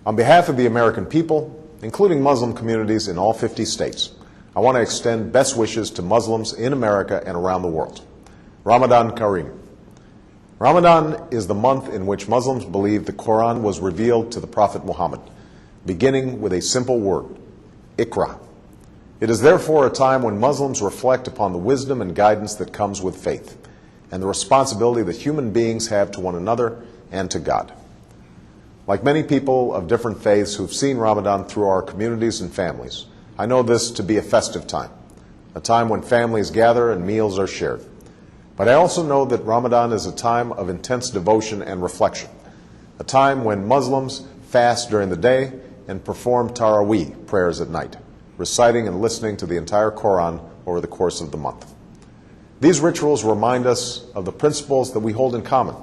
On behalf of the American people, including Muslim communities in all 50 states, I want to extend best wishes to Muslims in America and around the world. Ramadan Kareem. Ramadan is the month in which Muslims believe the Quran was revealed to the Prophet Muhammad, beginning with a simple word, Iqra. It is therefore a time when Muslims reflect upon the wisdom and guidance that comes with faith, and the responsibility that human beings have to one another and to God. Like many people of different faiths who've seen Ramadan through our communities and families, I know this to be a festive time, a time when families gather and meals are shared. But I also know that Ramadan is a time of intense devotion and reflection, a time when Muslims fast during the day and perform Taraweeh prayers at night, reciting and listening to the entire Quran over the course of the month. These rituals remind us of the principles that we hold in common,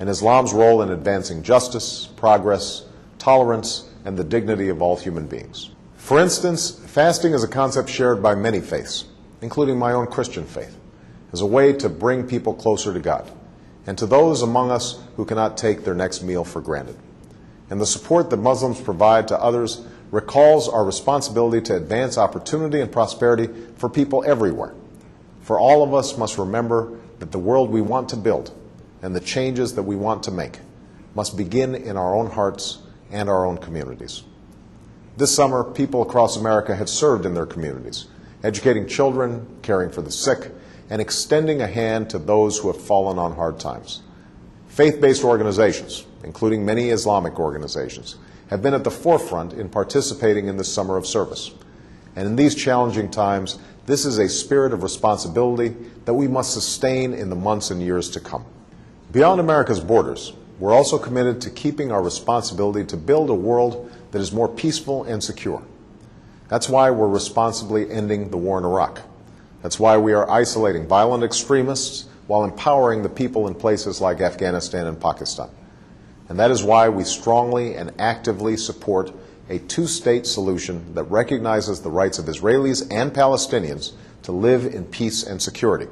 and Islam's role in advancing justice, progress, tolerance, and the dignity of all human beings. For instance, fasting is a concept shared by many faiths, including my own Christian faith, as a way to bring people closer to God, and to those among us who cannot take their next meal for granted. And the support that Muslims provide to others recalls our responsibility to advance opportunity and prosperity for people everywhere. For all of us must remember that the world we want to build and the changes that we want to make must begin in our own hearts and our own communities. This summer, people across America have served in their communities, educating children, caring for the sick, and extending a hand to those who have fallen on hard times. Faith-based organizations, including many Islamic organizations, have been at the forefront in participating in this summer of service. And in these challenging times, this is a spirit of responsibility that we must sustain in the months and years to come. Beyond America's borders, we're also committed to keeping our responsibility to build a world that is more peaceful and secure. That's why we're responsibly ending the war in Iraq. That's why we are isolating violent extremists while empowering the people in places like Afghanistan and Pakistan. And that is why we strongly and actively support a two-state solution that recognizes the rights of Israelis and Palestinians to live in peace and security.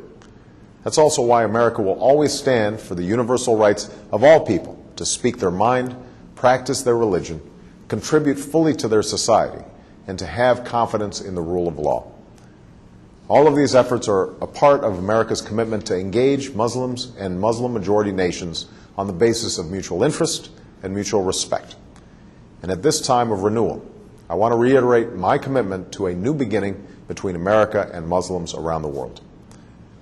That's also why America will always stand for the universal rights of all people to speak their mind, practice their religion, contribute fully to their society, and to have confidence in the rule of law. All of these efforts are a part of America's commitment to engage Muslims and Muslim-majority nations on the basis of mutual interest and mutual respect. And at this time of renewal, I want to reiterate my commitment to a new beginning between America and Muslims around the world.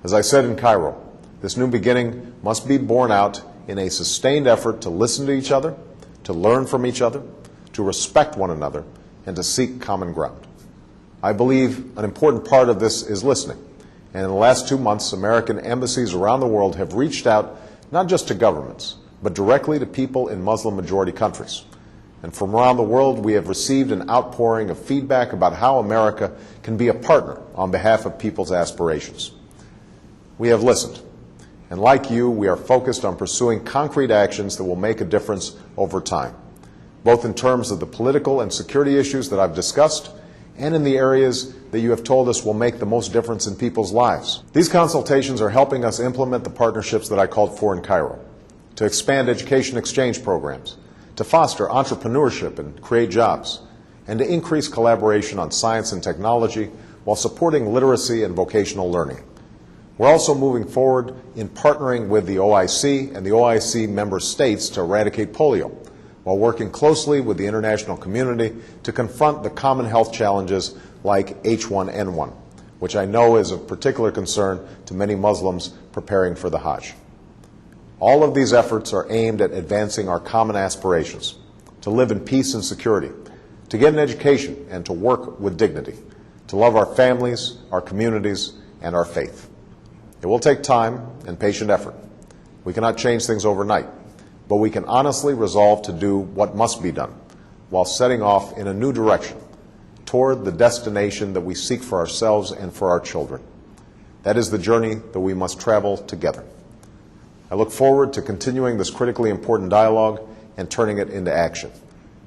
As I said in Cairo, this new beginning must be borne out in a sustained effort to listen to each other, to learn from each other, to respect one another, and to seek common ground. I believe an important part of this is listening. And in the last 2 months, American embassies around the world have reached out not just to governments, but directly to people in Muslim-majority countries. And from around the world, we have received an outpouring of feedback about how America can be a partner on behalf of people's aspirations. We have listened. And like you, we are focused on pursuing concrete actions that will make a difference over time, both in terms of the political and security issues that I've discussed, and in the areas that you have told us will make the most difference in people's lives. These consultations are helping us implement the partnerships that I called for in Cairo, to expand education exchange programs, to foster entrepreneurship and create jobs, and to increase collaboration on science and technology while supporting literacy and vocational learning. We're also moving forward in partnering with the OIC and the OIC member states to eradicate polio, while working closely with the international community to confront the common health challenges like H1N1, which I know is of particular concern to many Muslims preparing for the Hajj. All of these efforts are aimed at advancing our common aspirations, to live in peace and security, to get an education and to work with dignity, to love our families, our communities, and our faith. It will take time and patient effort. We cannot change things overnight, but we can honestly resolve to do what must be done while setting off in a new direction toward the destination that we seek for ourselves and for our children. That is the journey that we must travel together. I look forward to continuing this critically important dialogue and turning it into action.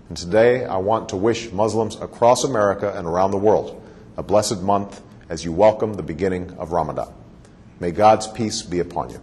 And today, I want to wish Muslims across America and around the world a blessed month as you welcome the beginning of Ramadan. May God's peace be upon you.